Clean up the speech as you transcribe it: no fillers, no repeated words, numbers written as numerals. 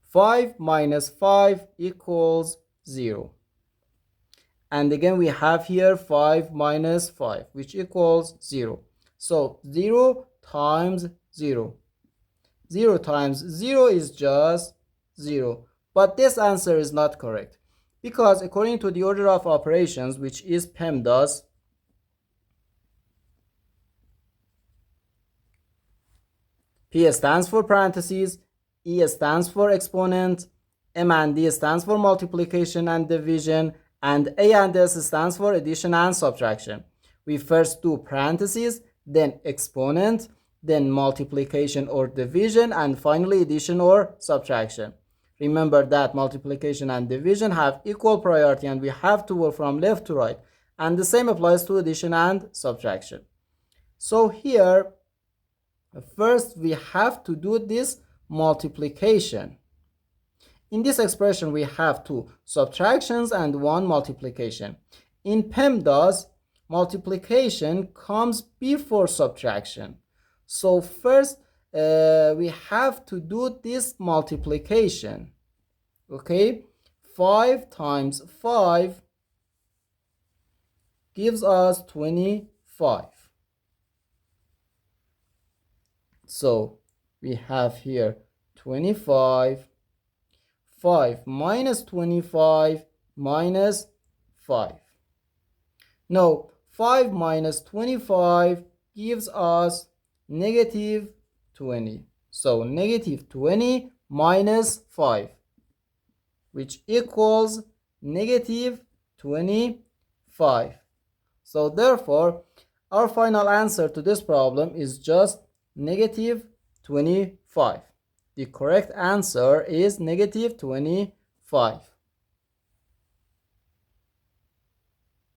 5 minus 5 equals 0. And again we have here 5 minus 5, which equals 0. So 0 times 0. 0 times 0 is just 0. But this answer is not correct, because according to the order of operations, which is PEMDAS, P stands for parentheses, E stands for exponent, M and D stands for multiplication and division, and A and S stands for addition and subtraction. We first do parentheses, then exponent, then multiplication or division, and finally addition or subtraction. Remember that multiplication and division have equal priority and we have to work from left to right. And the same applies to addition and subtraction. So here, first we have to do this multiplication. In this expression, we have 2 subtractions and 1 multiplication. In PEMDAS, multiplication comes before subtraction. So first, we have to do this multiplication. Okay, 5 times 5 gives us 25. So we have here 25. 5 minus 25 minus 5. Now 5 minus 25 gives us negative 20. So negative 20 minus 5, which equals negative 25. So therefore, our final answer to this problem is just negative 25. The correct answer is negative 25.